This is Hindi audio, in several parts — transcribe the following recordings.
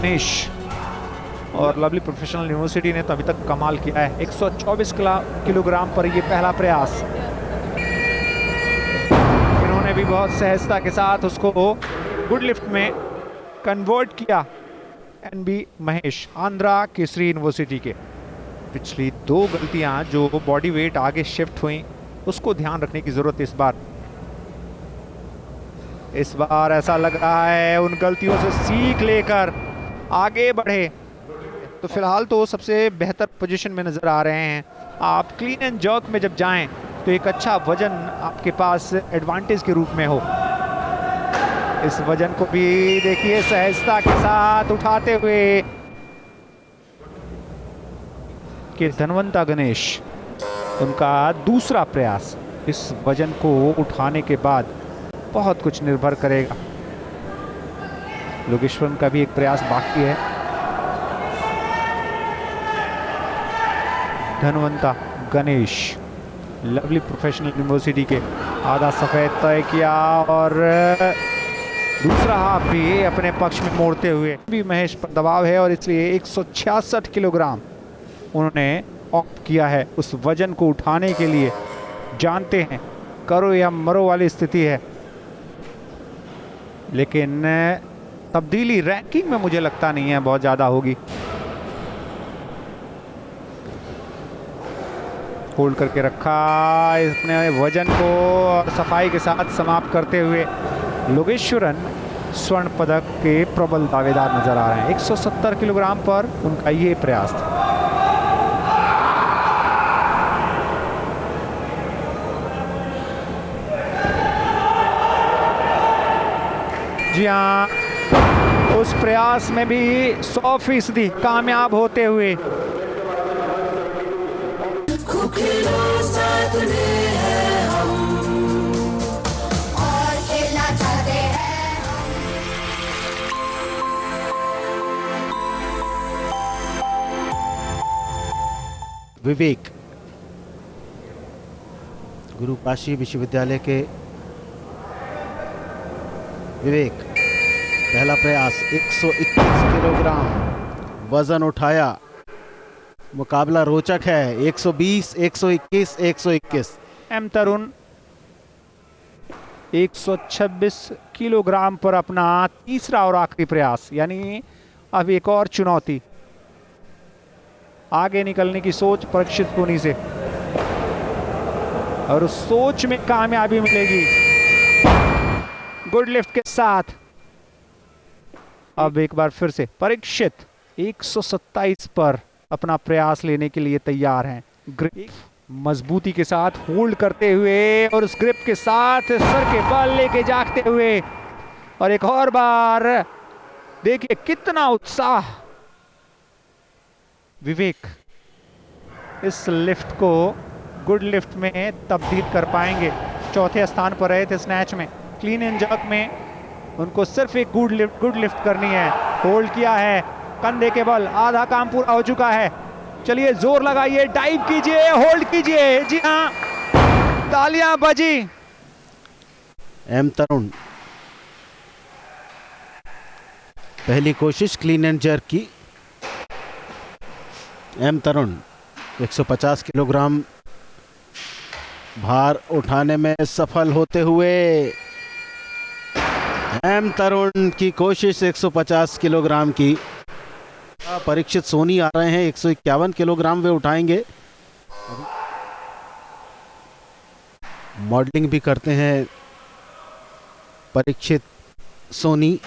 गणेश। और लवली प्रोफेशनल यूनिवर्सिटी ने तो अभी तक कमाल किया है, 124 किलोग्राम पर ये पहला प्रयास। इन्होंने भी बहुत सहजता के साथ उसको गुड लिफ्ट में कन्वर्ट किया। एनबी महेश, आंध्रा केसरी यूनिवर्सिटी के। पिछली दो गलतियां जो बॉडी वेट आगे शिफ्ट हुई, उसको ध्यान रखने की जरूरत है इस बार ऐसा लग रहा है उन गलतियों से सीख लेकर आगे बढ़े। तो फिलहाल तो सबसे बेहतर पोजीशन में नजर आ रहे हैं। आप क्लीन एंड जर्क में जब जाएं तो एक अच्छा वजन आपके पास एडवांटेज के रूप में हो। इस वजन को भी देखिए सहजता के साथ उठाते हुए कि धनवंता गणेश, उनका दूसरा प्रयास। इस वजन को उठाने के बाद बहुत कुछ निर्भर करेगा। लोकेश्वरन का भी एक प्रयास बाकी है। धनवंता गणेश, लवली प्रोफेशनल यूनिवर्सिटी के, आधा सफेद तय किया और दूसरा हाफ भी अपने पक्ष में मोड़ते हुए भी महेश पर दबाव है और इसलिए 166 किलोग्राम उन्होंने ऑप्ट किया है उस वजन को उठाने के लिए। जानते हैं करो या मरो वाली स्थिति है, लेकिन तब्दीली रैंकिंग में मुझे लगता नहीं है बहुत ज़्यादा होगी। होल्ड करके रखा इसने वजन को और सफाई के साथ समाप्त करते हुए लोकेश्वरन स्वर्ण पदक के प्रबल दावेदार नजर आ रहे हैं। 170 किलोग्राम पर उनका ये प्रयास था। जी हाँ, उस प्रयास में भी 100% कामयाब होते हुए विवेक, गुरु काशी विश्वविद्यालय के विवेक, पहला प्रयास 121 किलोग्राम वजन उठाया। मुकाबला रोचक है, 120, 121, 121। एम तरुण 126 किलोग्राम पर अपना तीसरा और आखिरी प्रयास, यानी अब एक और चुनौती। आगे निकलने की सोच परीक्षित होनी से, और उस सोच में कामयाबी मिलेगी गुड लिफ्ट के साथ। अब एक बार फिर से परीक्षित 127 पर अपना प्रयास लेने के लिए तैयार हैं। ग्रिप मजबूती के साथ होल्ड करते हुए और उस ग्रिप के साथ सर के बल लेके जागते हुए, और एक और बार देखिए कितना उत्साह। विवेक इस लिफ्ट को गुड लिफ्ट में तब्दील कर पाएंगे। चौथे स्थान पर रहे थे स्नैच में। क्लीन एंड जर्क में उनको सिर्फ एक गुड लिफ्ट करनी है। होल्ड किया है, कंधे के बल, आधा काम पूरा हो चुका है। चलिए जोर लगाइए, डाइव कीजिए, होल्ड कीजिए। जी हाँ, तालियां बजी। एम तरुण, पहली कोशिश क्लीन एंड जर्क की। एम तरुण 150 किलोग्राम भार उठाने में सफल होते हुए। एम तरुण की कोशिश 150 किलोग्राम की। परीक्षित सोनी आ रहे हैं, 151 किलोग्राम वे उठाएंगे। मॉडलिंग भी करते हैं परीक्षित सोनी।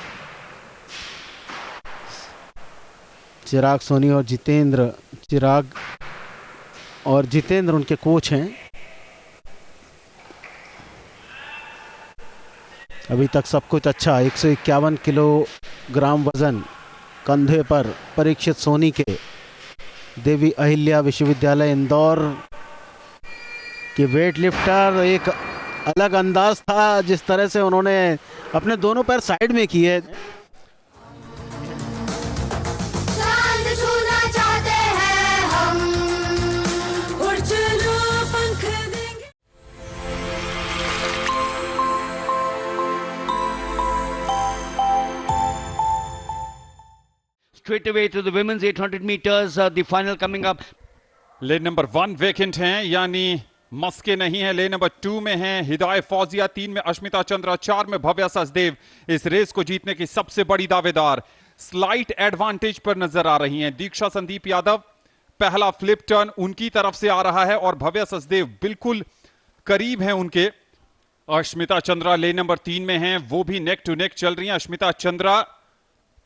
चिराग सोनी और जितेंद्र, चिराग और जितेंद्र उनके कोच हैं। अभी तक सब कुछ अच्छा। 151 किलोग्राम वजन कंधे पर परीक्षित सोनी के। देवी अहिल्या विश्वविद्यालय इंदौर के वेट लिफ्टर। एक अलग अंदाज था जिस तरह से उन्होंने अपने दोनों पैर साइड में किए। straight away to the women's 800 meters, the final coming up. Lane number 1 vacant हैं, यानी मस्के नहीं है। लेन नंबर 2 में हैं हिदायत फौजिया, 3 में अश्मिता चंद्रा, 4 में भव्या सचदेव। इस रेस को जीतने की सबसे बड़ी दावेदार स्लाइट एडवांटेज पर नजर आ रही हैं। दीक्षा संदीप यादव, पहला फ्लिप टर्न उनकी तरफ से आ रहा है और भव्या सचदेव बिल्कुल करीब हैं उनके। अश्मिता चंद्रा लेन नंबर 3 में हैं, वो भी नेक टू नेक चल रही हैं। अश्मिता चंद्रा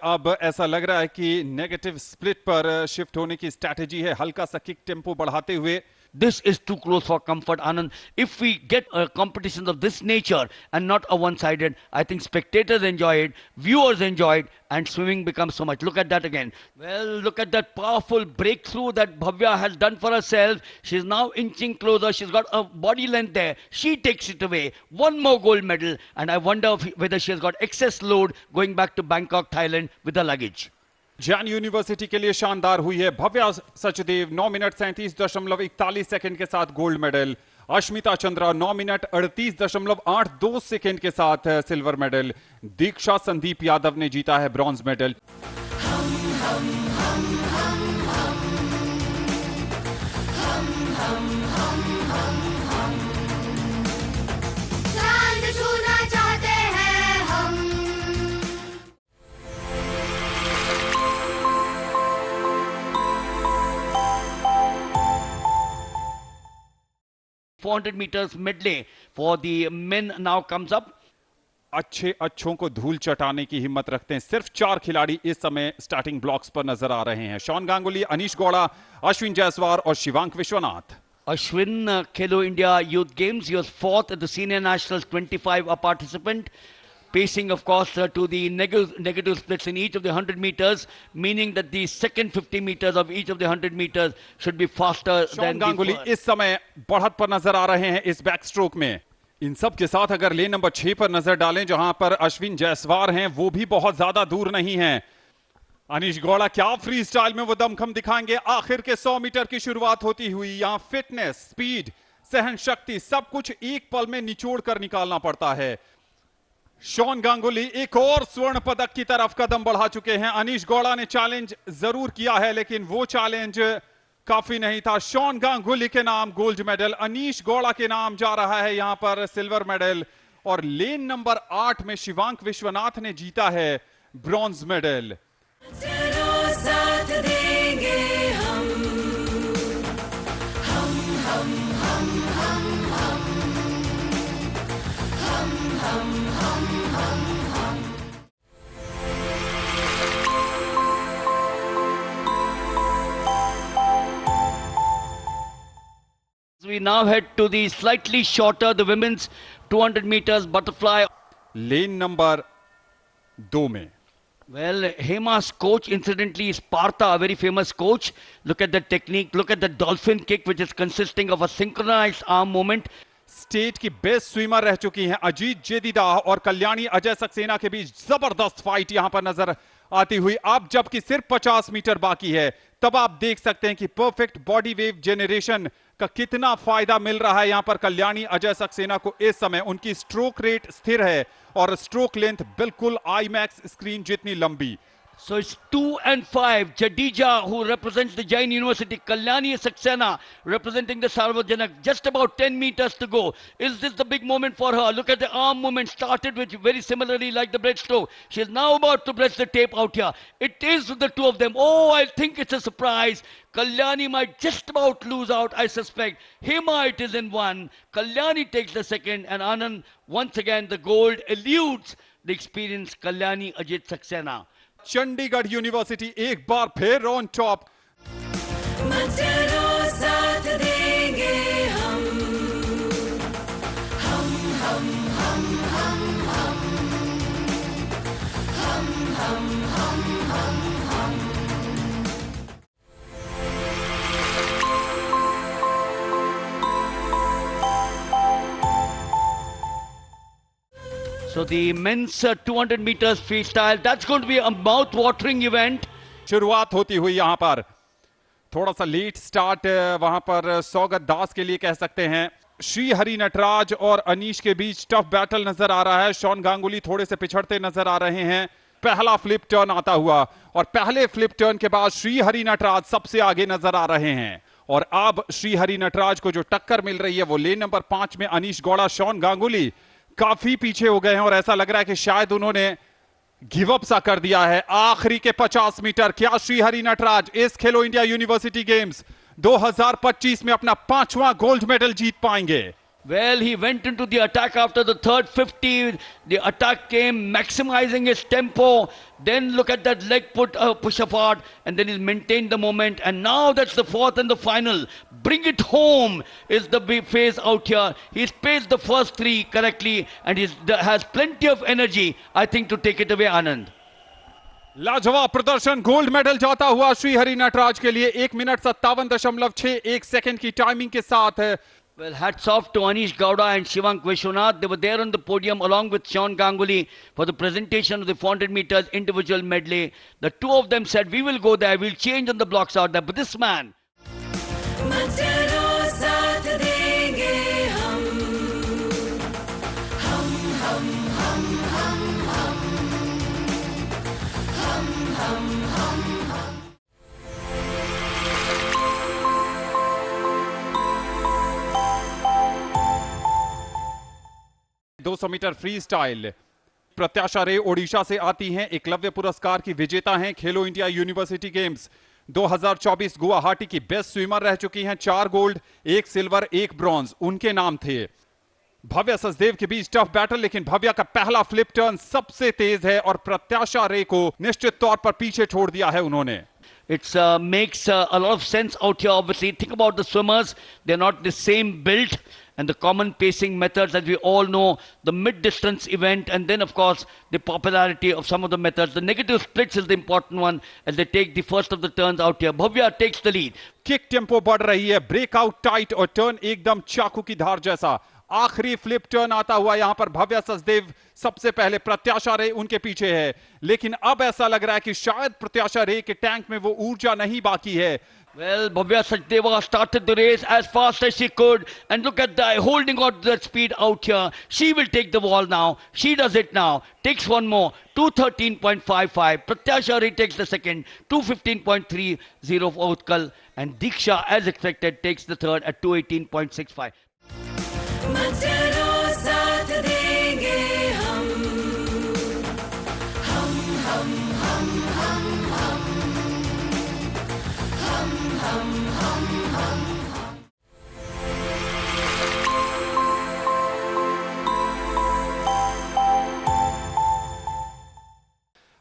अब ऐसा लग रहा है कि नेगेटिव स्प्लिट पर शिफ्ट होने की स्ट्रैटेजी है, हल्का सा किक टेम्पो बढ़ाते हुए। This is too close for comfort, Anand. If we get competitions of this nature and not a one-sided, I think spectators enjoy it, viewers enjoy it, and swimming becomes so much. Look at that again. Well, look at that powerful breakthrough that Bhavya has done for herself. She's now inching closer. She's got a body length there. She takes it away. One more gold medal, and I wonder whether she has got excess load going back to Bangkok, Thailand with her luggage. Jain university के लिए शानदार हुई है भव्या सचदेव, 9 मिनट 37.41 सेकंड के साथ gold medal. Ashmita Chandra 9 minute 38.82 second के साथ सिल्वर मेडल। दीक्षा संदीप यादव ने जीता है bronze medal. meters medley for the men now comes up. अच्छों को धूल चटाने की हिम्मत रखते हैं सिर्फ 4 खिलाड़ी इस समय स्टार्टिंग ब्लॉक्स पर नजर आ रहे हैं। शॉन गांगुली, अनीश गौड़ा, अश्विन जायसवाल और Shivank Vishwanath. Ashwin, Khelo India Youth Games, he was 4th at the Senior Nationals, 25 a participant. Pacing, of course, to the negative splits in each of the 100 meters, meaning that the second 50 meters of each of the 100 meters should be faster than Ganguly इस समय बढ़त पर नजर आ रहे हैं इस बैक स्ट्रोक में। इन सब के साथ अगर लेन नंबर 6 पर नजर डालें, जहां पर अश्विन जायसवाल हैं, वो भी बहुत ज्यादा दूर नहीं है। अनीश गौड़ा क्या फ्री स्टाइल में वो दमखम दिखाएंगे। आखिर के 100 मीटर की शुरुआत होती हुई यहां फिटनेस, स्पीड, सहन शक्ति सब कुछ एक पल में निचोड़ कर निकालना पड़ता है। शॉन गांगुली एक और स्वर्ण पदक की तरफ कदम बढ़ा चुके हैं। अनीश गौड़ा ने चैलेंज जरूर किया है, लेकिन वो चैलेंज काफी नहीं था। शॉन गांगुली के नाम गोल्ड मेडल, अनीश गौड़ा के नाम जा रहा है यहां पर सिल्वर मेडल, और लेन नंबर 8 में शिवांक विश्वनाथ ने जीता है bronze medal. We now head to the slightly shorter, the women's 200 meters butterfly. Lane number 2 में Well, Hema's coach, incidentally, is Partha, a very famous coach. Look at the technique. Look at the dolphin kick, which is consisting of a synchronized arm movement. State की बेस्ट स्विमर रह चुकी हैं अजीत जेदीदाह और कल्याणी अजय सक्सेना के बीच जबरदस्त फाइट यहां पर नजर आती हुई। अब जबकि सिर्फ 50 मीटर बाकी है, तब आप देख सकते हैं कि परफेक्ट बॉडी वेव जेनरेशन का कितना फायदा मिल रहा है यहां पर कल्याणी अजय सक्सेना को। इस समय उनकी स्ट्रोक रेट स्थिर है और स्ट्रोक लेंथ बिल्कुल आईमैक्स स्क्रीन जितनी लंबी। So it's 2 and 5. Jadeja, who represents the Jain University, Kalyani Saxena representing the Sarvajanak. Just about 10 meters to go. Is this the big moment for her? Look at the arm movement, started with very similarly like the breaststroke. She is now about to press the tape out here. It is the two of them. Oh, I think it's a surprise. Kalyani might just about lose out, I suspect. Hema, it is in 1. Kalyani takes the second, and Anand, once again, the gold eludes the experienced Kalyani Ajit Saxena. Chandigarh university एक बार फिर on top. So the men's 200 meters freestyle, that's going to be a mouth-watering event. शुरुआत होती हुई यहां पर थोड़ा सा लेट स्टार्ट वहां पर सौगत दास के लिए कह सकते हैं। श्री हरि नटराज और अनीश के बीच टफ बैटल नजर आ रहा है। शॉन गांगुली थोड़े से पिछड़ते नजर आ रहे हैं। पहला फ्लिप टर्न आता हुआ और पहले फ्लिप टर्न के बाद श्रीहरि नटराज सबसे आगे नजर आ रहे हैं। और अब श्रीहरि नटराज को जो टक्कर मिल रही है वो लेन नंबर 5 में अनीश गौड़ा, शॉन गांगुली काफी पीछे हो गए हैं और ऐसा लग रहा है कि शायद उन्होंने गिव अप सा कर दिया है। आखिरी के 50 मीटर, क्या श्रीहरि नटराज इस खेलो इंडिया यूनिवर्सिटी गेम्स 2025 में अपना 5वां गोल्ड मेडल जीत पाएंगे? Well, he went into the attack after the third 50. The attack came, maximizing his tempo. Then look at that leg push apart, and then he's maintained the moment. And now that's the fourth and the final. Bring it home is the big phase out here. He's paced the first three correctly, and he has plenty of energy, I think, to take it away, Anand. लाजवाब प्रदर्शन, गोल्ड मेडल जाता हुआ श्रीहरि नटराज के लिए 1 मिनट 57.61 सेकंड की टाइमिंग के साथ। Well, hats off to Anish Gowda and Shivank Vishwanath. They were there on the podium along with Sean Ganguly for the presentation of the 400 meters individual medley. The two of them said, we will go there, we'll change on the blocks out there. But this man... दो 200 मीटर फ्री स्टाइल प्रत्याशा रे ओडिशा से आती हैं, एकलव्य पुरस्कार की विजेता हैं, खेलो इंडिया यूनिवर्सिटी गेम्स 2024 गुवाहाटी की बेस्ट स्विमर रह चुकी हैं। 4 गोल्ड, 1 सिल्वर, 1 ब्रॉन्ज उनके नाम थे। भव्या सचदेव के बीच टफ बैटल, लेकिन भव्या का पहला फ्लिप टर्न सबसे तेज है और प्रत्याशा रे को निश्चित तौर पर पीछे छोड़ दिया है उन्होंने। It makes a lot of sense out here. Obviously, think about the swimmers. They're not the same build, and the common pacing methods that we all know, the mid-distance event, and then, of course, the popularity of some of the methods. The negative splits is the important one as they take the first of the turns out here. Bhavya takes the lead. Kick tempo बढ़ रही है, ब्रेकआउट टाइट और टर्न एकदम चाकू की धार जैसा। आखिरी फ्लिप टर्न आता हुआ यहां पर भव्या सचदेव सबसे पहले, प्रत्याशा रे उनके पीछे है, लेकिन अब ऐसा लग रहा है कि शायद प्रत्याशा रे के टैंक में वो ऊर्जा नहीं बाकी है। Well, Bhavya Sachdeva started the race as fast as she could, and look at that, holding on to that speed out here. She will take the wall now. She does it now. Takes one more, 2:13.55. Pratyasha Ray takes the second, 2:15.30 for Utkal, and Diksha, as expected, takes the third at 2:18.65.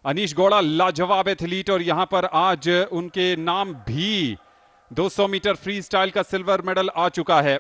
Anish Gowda लाजवाब एथलीट और यहां पर आज उनके नाम भी 200 मीटर फ्री स्टाइल का सिल्वर मेडल आ चुका है।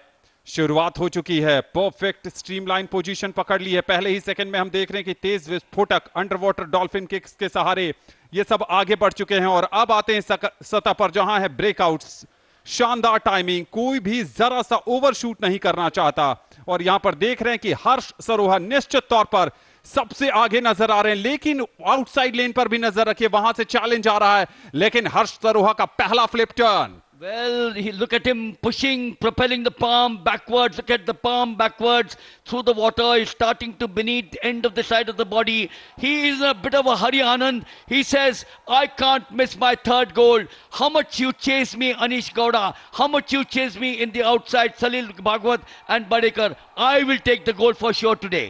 शुरुआत हो चुकी है, परफेक्ट स्ट्रीमलाइन पोजीशन पकड़ ली है। पहले ही सेकंड में हम देख रहे हैं कि तेज विस्फोटक अंडर वाटर डॉल्फिन किक्स के सहारे ये सब आगे बढ़ चुके हैं और अब आते हैं सतह पर जहां है ब्रेकआउट्स। शानदार टाइमिंग, कोई भी जरा सा ओवरशूट नहीं करना चाहता और यहां पर देख रहे हैं कि हर्ष सरोहा निश्चित तौर पर सबसे आगे नजर आ रहे हैं, लेकिन आउटसाइड लेन पर भी नजर रखिए, वहां से चैलेंज आ रहा है, लेकिन हर्ष सरोहा का पहला flip turn. Well, look at him pushing, propelling the palm backwards. Look at the palm backwards through the water. He's starting to beneath the end of the side of the body. He is in a bit of a hurry, Anand. He says, I can't miss my third goal. How much you chase me, Anish Gowda? How much you chase me in the outside, Salil Bhagwat and Badekar? I will take the goal for sure today.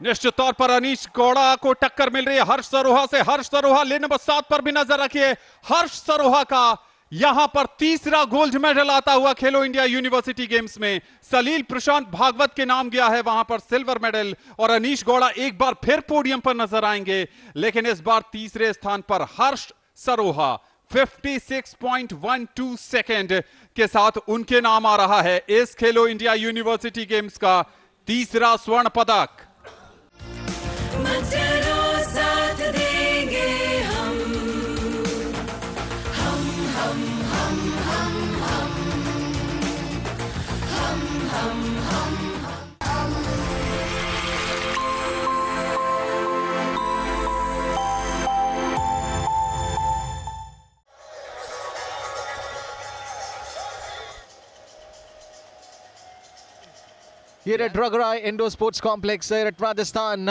निश्चित तौर पर अनीश गौड़ा को टक्कर मिल रही है हर्ष सरोहा से। हर्ष सरोहा लेन नंबर 7 पर भी नजर रखिए। हर्ष सरोहा का यहां पर तीसरा गोल्ड मेडल आता हुआ खेलो इंडिया यूनिवर्सिटी गेम्स में। सलील प्रशांत भागवत के नाम गया है वहां पर सिल्वर मेडल और अनीश गौड़ा एक बार फिर पोडियम पर नजर आएंगे, लेकिन इस बार तीसरे स्थान पर हर्ष सरोहा 56.12 सेकेंड के साथ उनके नाम आ रहा है इस खेलो इंडिया यूनिवर्सिटी गेम्स का तीसरा स्वर्ण पदक। Here at Ragrai Indoor Sports Complex here at Rajasthan.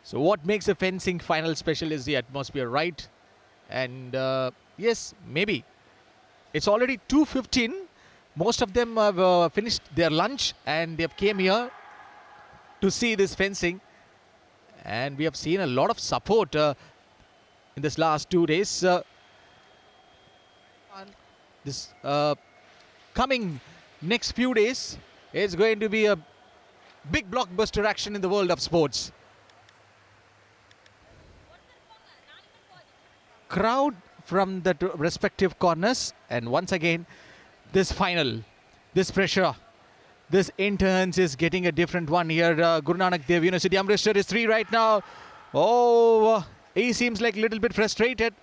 So what makes the fencing final special is the atmosphere, right? And yes, maybe. It's already 2:15. Most of them have finished their lunch and they have came here to see this fencing. And we have seen a lot of support in this last 2 days. This coming next few days is going to be a big blockbuster action in the world of sports. Crowd from the respective corners, and once again this final, this pressure, this interns is getting a different one here. Guru Nanak Dev University Amritsar is 3 right now. Oh, he seems like a little bit frustrated.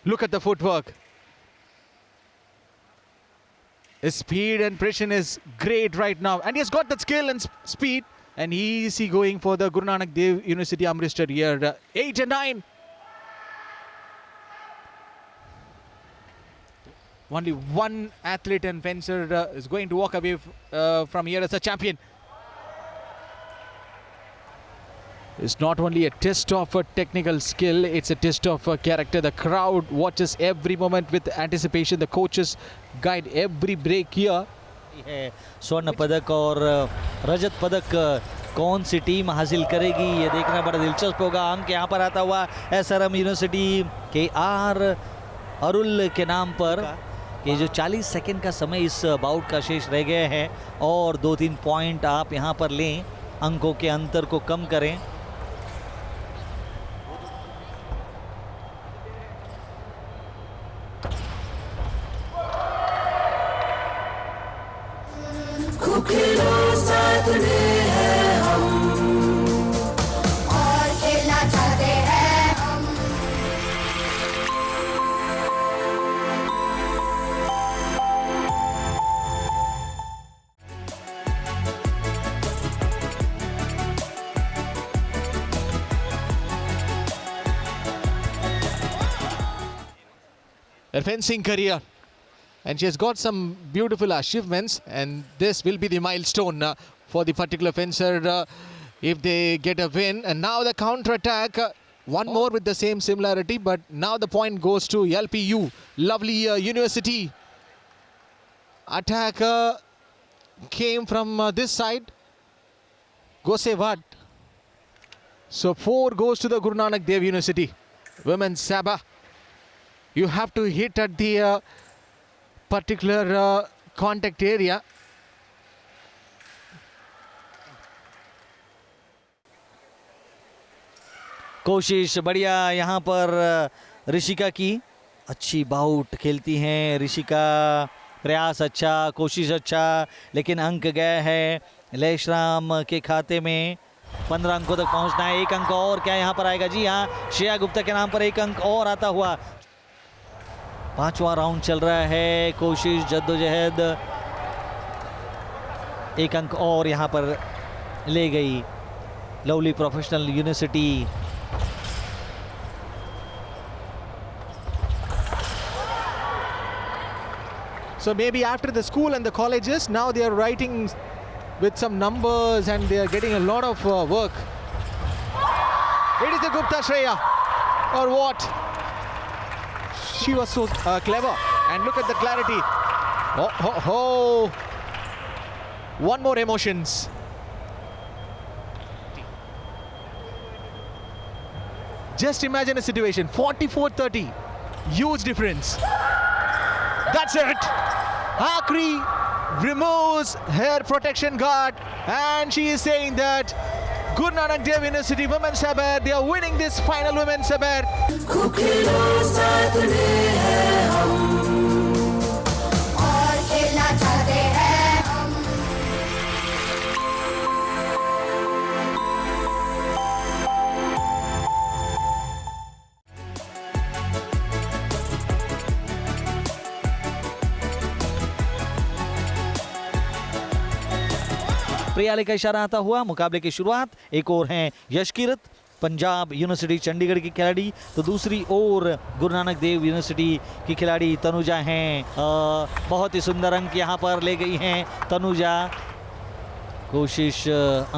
Look at the footwork. His speed and precision is great right now, and he has got that skill and speed, and easy going for the Guru Nanak Dev University Amritsar here. 8 and 9. Only one athlete and fencer is going to walk away from here as a champion. It's not only a test of technical skill, it's a test of character. The crowd watches every moment with anticipation. The coaches guide every break here. स्वर्ण पदक और रजत पदक कौन सी टीम हासिल करेगी ये देखना बड़ा दिलचस्प होगा। अंक यहाँ पर आता हुआ SRM यूनिवर्सिटी के आर अरुल के नाम पर कि जो 40 सेकंड का समय इस बाउट का शेष रह गए हैं और 2-3 पॉइंट आप यहाँ पर लें, अंकों के अंतर को कम करें। Her fencing career, and she has got some beautiful achievements, and this will be the milestone for the particular fencer if they get a win. And now the counter attack, one more with the same similarity, but now the point goes to LPU, lovely university. Attack came from this side, Gosevat. So 4 goes to the Guru Nanak Dev University. Women's Sabah. You have to hit at the particular contact area. कोशिश बढ़िया यहाँ पर ऋषिका की, अच्छी बाउट खेलती हैं ऋषिका। प्रयास अच्छा, कोशिश अच्छा, लेकिन अंक गए हैं लेशराम के खाते में। 15 अंकों तक पहुँचना है। 1 अंक और क्या यहाँ पर आएगा? जी हाँ, श्रेया गुप्ता के नाम पर 1 अंक और आता हुआ। 5वां राउंड चल रहा है। कोशिश, जद्दोजहद, 1 अंक और यहाँ पर ले गई lovely professional university. So maybe after the school and the colleges, now they are writing with some numbers and they are getting a lot of work. It is the Gupta Shreya, or what? She was so clever, and look at the clarity. Oh, oh, oh. One more emotions. Just imagine a situation, 44-30, huge difference. That's it. Akri removes her protection guard, and she is saying that Guru Nanak Dev University Women's Sabar, they are winning this final Women's Sabar. प्रियाले का इशारा आता हुआ मुकाबले की शुरुआत। एक और हैं यशकीरत, पंजाब यूनिवर्सिटी चंडीगढ़ की खिलाड़ी, तो दूसरी ओर गुरु नानक देव यूनिवर्सिटी की खिलाड़ी तनुजा हैं। बहुत ही सुंदर अंक यहाँ पर ले गई हैं तनुजा। कोशिश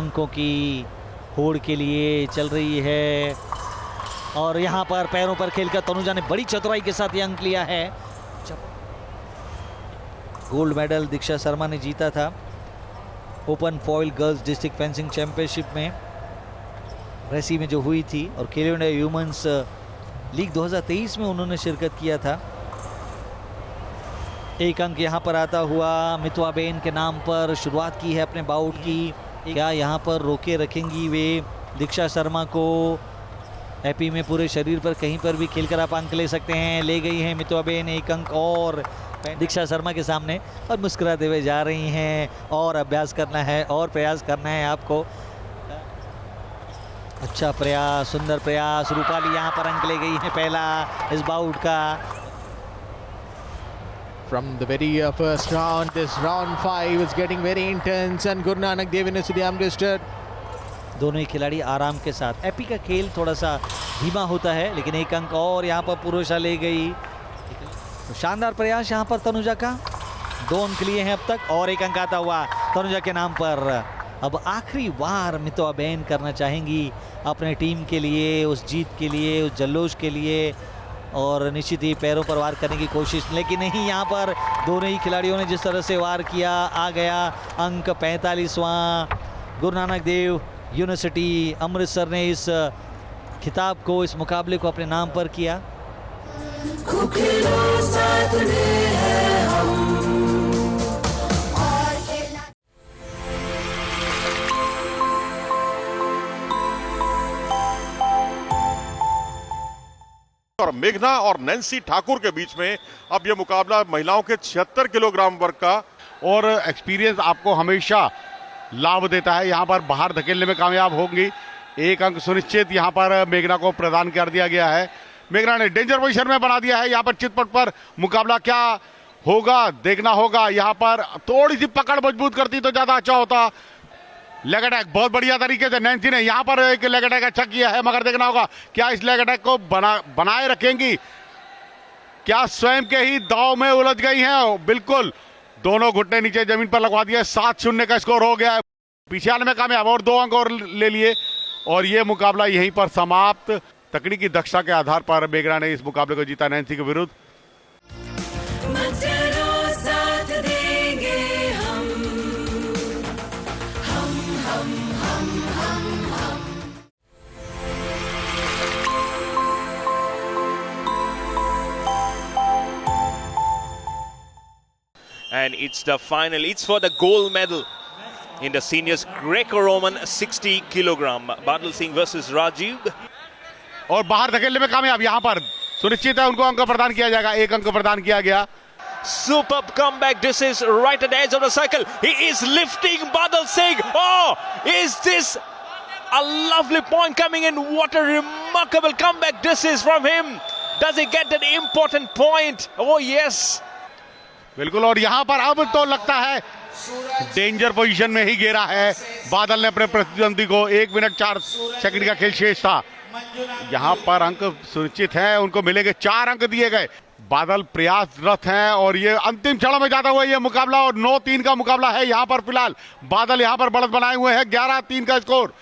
अंकों की होड़ के लिए चल रही है और यहाँ पर पैरों पर खेलकर तनुजा ने बड़ी चतुराई के साथ ये अंक लिया है। गोल्ड मेडल दीक्षा शर्मा ने जीता था open foil girls district fencing championship में, रैसी में जो हुई थी, और खेलो इंडिया ह्यूमंस लीग 2023 में उन्होंने शिरकत किया था। एक अंक यहाँ पर आता हुआ मितवा बेन के नाम पर शुरुआत की है अपने बाउट की। क्या यहाँ पर रोके रखेंगी वे दीक्षा शर्मा को? हैप्पी में पूरे शरीर पर कहीं पर भी खेलकर आप अंक ले सकते हैं। ले गई हैं मितवा बेन एक अंक और दीक्षा शर्मा के सामने और मुस्कुराते हुए जा रही हैं। और अभ्यास करना है और प्रयास करना है आपको। अच्छा प्रयास, सुंदर प्रयास। रूपाली यहाँ पर अंक ले गई है पहला इस बाउट का। From the very first round, this round 5 is getting very intense and Guru Nanak Dev University Amritsar. दोनों ही खिलाड़ी आराम के साथ। एपी का खेल थोड़ा सा धीमा होता है, लेकिन एक अंक और यहाँ पर पुरुषा ले गई। तो शानदार प्रयास यहाँ पर तनुजा का। 2 अंक लिए हैं अब तक और एक अंक आता हुआ तनुजा के नाम पर। अब आखिरी बार मितवा बेन करना चाहेंगी अपने टीम के लिए, उस जीत के लिए, उस जल्लोश के लिए, और निश्चित ही पैरों पर वार करने की कोशिश, लेकिन नहीं। यहाँ पर दोनों ही खिलाड़ियों ने जिस तरह से वार किया, आ गया अंक 45वां। गुरु नानक देव यूनिवर्सिटी अमृतसर ने इस खिताब को, इस मुकाबले को अपने नाम पर किया। और मेघना और नैन्सी ठाकुर के बीच में अब यह मुकाबला महिलाओं के 76 किलोग्राम वर्ग का। और एक्सपीरियंस आपको हमेशा लाभ देता है। यहाँ पर बाहर धकेलने में कामयाब होंगी। एक अंक सुनिश्चित यहाँ पर मेघना को प्रदान कर दिया गया है। मेघना ने डेंजर पोजीशन में बना दिया है। यहाँ पर चितपट पर मुकाबला क्या होगा देखना होगा। यहाँ पर थोड़ी सी पकड़ मजबूत करती तो ज्यादा अच्छा होता। लेग अटैक बहुत बढ़िया तरीके से नैन्सी ने यहाँ पर एक लेग अटैक अच्छा किया है, मगर देखना होगा क्या इस लेग अटैक को बनाए रखेंगी, क्या स्वयं के ही दाव में उलझ गई हैं। बिल्कुल दोनों घुटने नीचे जमीन पर लगवा दिए। 7-0 का स्कोर हो गया है। पीछे आने में कामयाब और 2 अंक और ले लिए और ये मुकाबला यहीं पर समाप्त। तकनीकी दक्षता के आधार पर मेघना ने इस मुकाबले को जीता नैन्सी के विरुद्ध। And it's the final. It's for the gold medal in the seniors Greco-Roman 60 kilogram. Badal Singh versus Rajiv. और बाहर धकेलने में कामयाब। यहाँ पर सुनिश्चित है उनको अंक प्रदान किया जाएगा। एक अंक प्रदान किया गया। Superb comeback. This is right at the edge of the circle. He is lifting Badal Singh. Oh, is this a lovely point coming in? What a remarkable comeback this is from him. Does he get that important point? Oh yes. बिल्कुल। और यहाँ पर अब तो लगता है डेंजर पोजीशन में ही घेरा है बादल ने अपने प्रतिद्वंदी को। 1 मिनट 4 सेकंड का खेल शेष था। यहाँ पर अंक सुनिश्चित है, उनको मिलेंगे। 4 अंक दिए गए। बादल प्रयासरत हैं और ये अंतिम क्षणों में जाता हुआ ये मुकाबला और 9-3 का मुकाबला है। यहाँ पर फिलहाल बादल यहाँ पर बढ़त बनाए हुए हैं। 11-3 का स्कोर।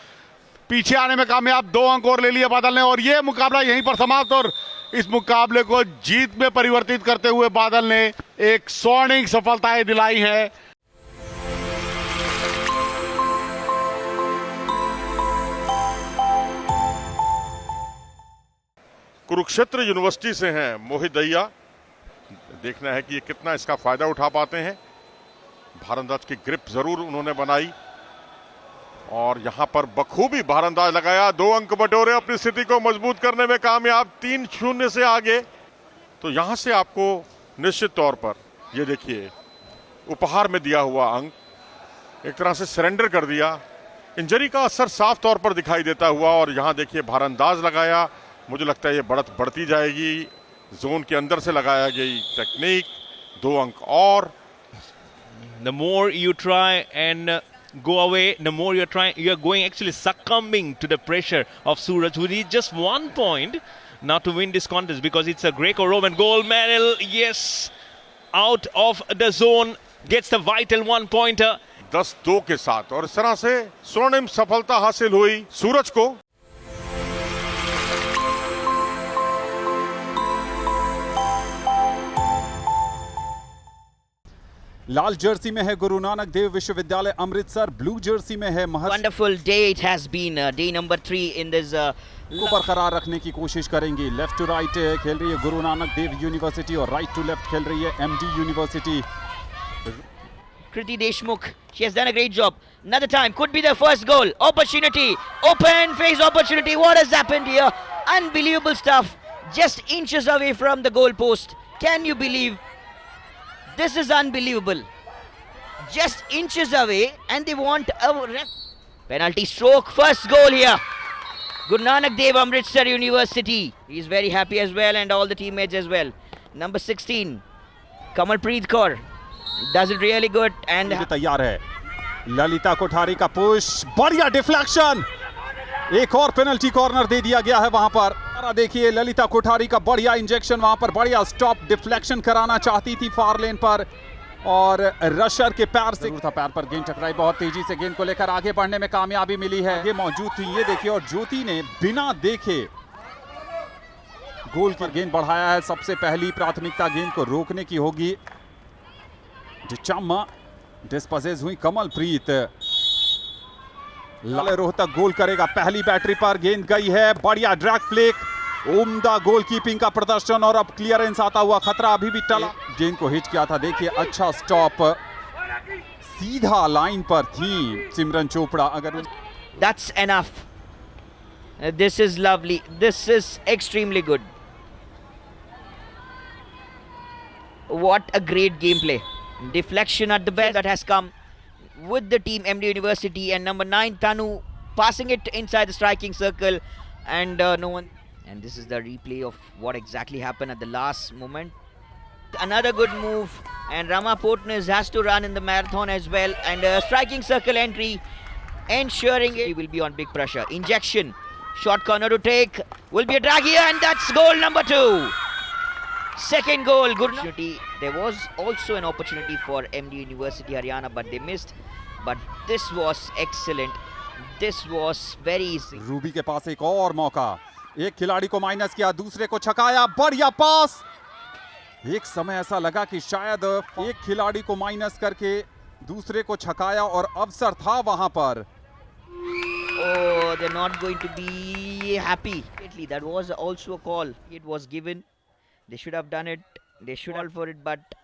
पीछे आने में कामयाब। 2 अंक और ले लिए बादल ने और ये मुकाबला यहीं पर समाप्त। और इस मुकाबले को जीत में परिवर्तित करते हुए बादल ने एक स्वर्णिम सफलताएं दिलाई है। कुरुक्षेत्र यूनिवर्सिटी से हैं मोहित दहिया। देखना है कि ये कितना इसका फायदा उठा पाते हैं। भारंदाज की ग्रिप जरूर उन्होंने बनाई और यहां पर बखूबी भारंदाज लगाया। 2 अंक बटोरे, अपनी स्थिति को मजबूत करने में कामयाब। 3-0 से आगे। तो यहां से आपको निश्चित तौर पर ये देखिए उपहार में दिया हुआ अंक एक तरह से सरेंडर कर दिया। इंजरी का असर साफ तौर पर दिखाई देता हुआ। और यहां देखिए भारंदाज लगाया। मुझे लगता है ये बढ़त बढ़ती जाएगी। जोन के अंदर से लगाया गई टेक्निक। 2 अंक और। The more you try and go away, the more you're going actually succumbing to the pressure of Suraj, who needs just 1 point now to win this contest, because it's a Greco-Roman gold medal. Yes, out of the zone, gets the vital 1-pointer. 10-2 के साथ। और इस तरह से स्वर्णिम सफलता हासिल हुई सूरज को। लाल जर्सी में है गुरु नानक देव विश्वविद्यालय अमृतसर, ब्लू जर्सी में है महर्षि। Wonderful day it has been, day number 3 in this को बरकरार रखने की कोशिश करेंगी। लेफ्ट टू राइट खेल रही है गुरु नानक देव यूनिवर्सिटी और राइट टू लेफ्ट खेल रही है MD university. Kriti Deshmukh, she has done a great job. Another time, could be the first goal. Opportunity, open face opportunity. What has happened here? Unbelievable stuff. Just inches away from the goal post. Can you believe? This is unbelievable. Just inches away and they want a penalty stroke. First goal here. Guru Nanak Dev Amritsar University. He is very happy as well and all the teammates as well. Number 16, Kamalpreet Kaur. Does it really good and तैयार है ललिता कोठारी का पुश, बढ़िया डिफ्लेक्शन, एक और पेनल्टी कॉर्नर दे दिया गया है वहां पर। देखिए ललिता कोठारी का बढ़िया इंजेक्शन वहां पर, बढ़िया स्टॉप डिफ्लेक्शन कराना चाहती थी फार लेन पर और रशर के पैर से था, पैर पर गेंद टकराई, बहुत तेजी से गेंद को लेकर आगे बढ़ने में कामयाबी मिली है। ये मौजूद थी, ये देखिए, और ज्योति ने बिना देखे गोल पर गेंद बढ़ाया है। सबसे पहली प्राथमिकता गेंद को रोकने की होगी। डिचम्मा डिस्पोजेस हुई कमलप्रीत, लाल रोहतक गोल करेगा। पहली बैटरी पर गेंद गई है, बढ़िया ड्रैग प्ले, उम्दा गोलकीपिंग का प्रदर्शन और अब क्लियरेंस आता हुआ खतरा अभी भी टला। गेंद को हिट किया था, देखिए अच्छा स्टॉप, सीधा लाइन पर थी सिमरन चोपड़ा। अगर that's enough. This is lovely. This is extremely good. What a great gameplay. Deflection at the best that has come with the team MD University, and number 9 Tanu passing it inside the striking circle and no one. And this is the replay of what exactly happened at the last moment. Another good move, and Rama Portnes has to run in the marathon as well, and striking circle entry ensuring he will be on big pressure. Injection, short corner to take, will be a drag here, and that's goal number 2. Second goal, good. There was also an opportunity for MD University Haryana, but they missed. But this was excellent. This was very easy. Ruby के पास एक और मौका, एक खिलाड़ी को माइनस किया, दूसरे को छकाया, बढ़िया पास। एक समय ऐसा लगा कि शायद एक खिलाड़ी को माइनस करके दूसरे को छकाया और अवसर था वहां पर। Oh, they're not going to be happy. That was also a call. It was given. They should have done it. They should have for it, but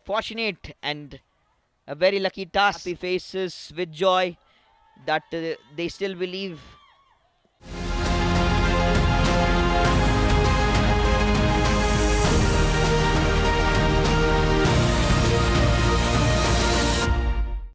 fortunate and a very lucky task. Happy faces with joy that they still believe